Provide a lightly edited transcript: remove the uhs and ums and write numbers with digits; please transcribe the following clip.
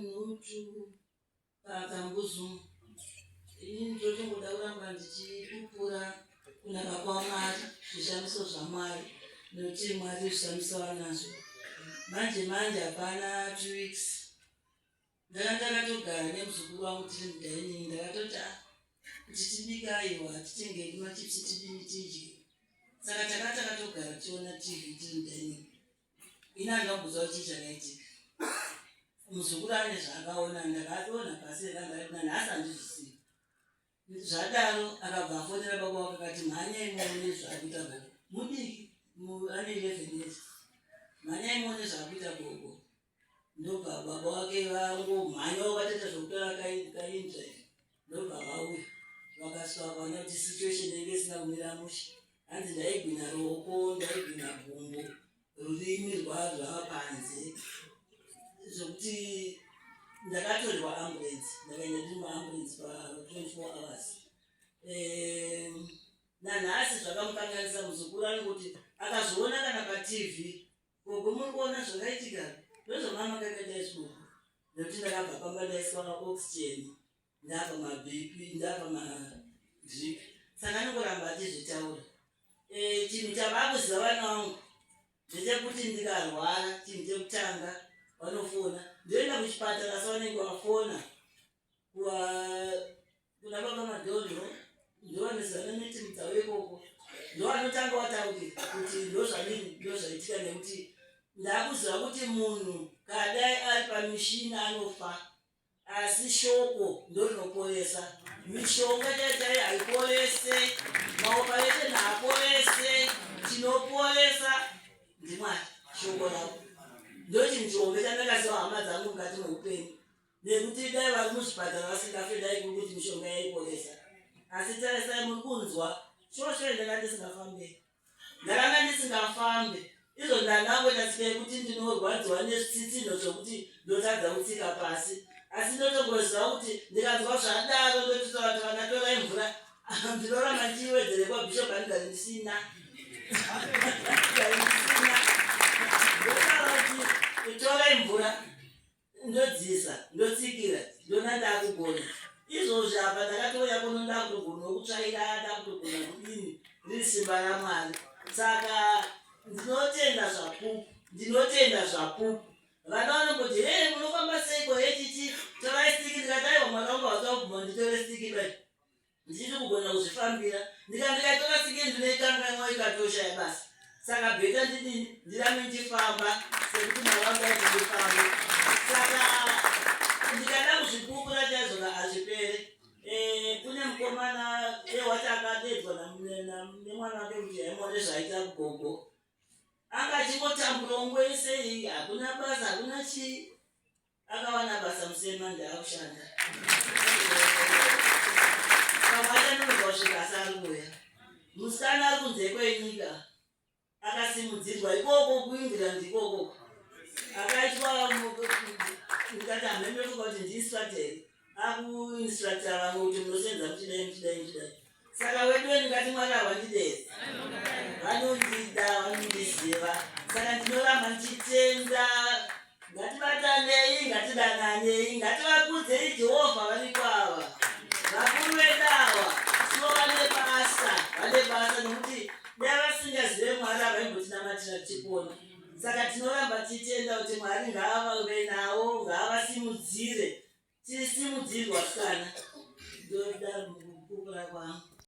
minutu pakambuzu ndochingoda kuramba ndichipupura kunaka kwaMwari, zvishamiso zvaMwari, nokuti Mwari zvishamiso vanazvo. Manje hapana 2 weeks ndakatogara nemuzukuru wangu tiri mudaini, ndakatoti kuti tibika aiwa titenge machipsi tidye. Saka takatogara tiona TV tiri mudaini. Ina ndakubvunza kuti chakaitika. Muzukuru ane zvaakaona, ndakatoona pasi ranga nhasi handizvizivi. Zvadaro akabva afonera baba wake akati mhanyai muone zvaakuita gogo. Mudiki ane 11 years. Mhanyai muone zvaakuita gogo. Ndobva baba wake vangomhanyawo vatoita zvokutora kaindrive. Ndobva vauya vakasvika vakaona kuti situation inenge isina kumira mushe. Hanzi ndaigwinya ruoko, ndaigwinya gumbo, rurimi rwava panze. Zvokuti ndakatorerwa ambulance, ndakaenda ndiri muambulance pa 24 hours. Nanhasi zvakamukanganisa muzukuru anongoti akazoona kana paTV gogo muri kuona zvakaitika ndozvamama kakaita isboko, nokuti ndakabva pamba ndaiswa oxygen, ndapa maBP, ndapa madrip. Saka anongoramba achizvitaura. Chinhu chavaakuziva vana vangu ndechekuti ndikarwara, chinhu chekutanga vanofona ndoenda kuchipatara, sa vanenge vafona kuna baba madhodho, ndovanozivana netimu dzavo ikoko, ndovanotanga vataurira kuti ndozvaitika, nekuti ndakuziva kuti munhu kadai ari pamishina anofa, asi shoko ndorinoporesa. Mishonga chaichai haiporese, maoparesheni haaporese, chinoporesa ndiMwari, shoko rako. Ndochinhu chihombe chandakaziva hama dzangu mukati meupenyu, nekuti dai vari muzvipatara vasingafe dai kuti mishonga yaiporesa. Asi tarisai muri kunzwa shosho ndanga ndisingafambe, ndakanga ndisingafambe. Izvo ndanangotatsikai kuti ndinorwadziwa nezvitsitsino zvokuti ndotadza kutsika pasi, asi ndotongoziva kuti ndikanzwa zvadaro ndotitora kuti kana torai mvura ndinoramba ndichiwedzere kwabhishop andigari ndisina. Torai mvura ndodzisa, ndotsikira, ndona ndakugona. Izvozvo apa ndakatouya kuno ndakutogona kutsvaira, ndakutogona kudini, riri simba raMwari. Saka ndinotenda zvapupu. Vana vanongoti munofamba seiko hechichi, torai stiki. Ndikati aiwa mwana wangu hausava kubva nditore stiki dai, ndichiri kugona kuzvifambira. Ndikaitora stiki ndinoikanganwa ikatoshaya basa. Saka bheta ndidini ndirambe ndichifamba sekuti mwana wangu aizondifamba. Saka ndikada kuzvipupura chaizvoka hazvipere. Kune mukomana wati akadedzwa nemwana wake kuti haimone zvaaita kugogo, anga achingotambura ungwese, hakuna basa, hakuna chii. Akawana basa musema ndaakushanda. Pamwe achanonogwa kusvika asi ari kuuya. Musikana ari kunze kwenyika akasimudzirwa ikoko kuIngland ikoko. Akaitwa ndikati hamembefuka kuti ndiinstructor, akuinstructor vamwe kuti munosenza muchidai. Saka wedu ndikati Mwari havandidezi, vanondida, vanondiziva. Saka ndinoramba ndichitenda. Ngatibatanei, ngatidananei, ngativakudzei Jehovha variko ava. Vakuru vedu ava sivo vane basa, nokuti dai vasingazive Mwari havaimbotinamatirira tichipona. Saka tinoramba tichitenda kuti Mwari ngaavave navo, ngaavasimudzire. Tisimudzirwa sikana. Ndodaro mukupupura kwangu.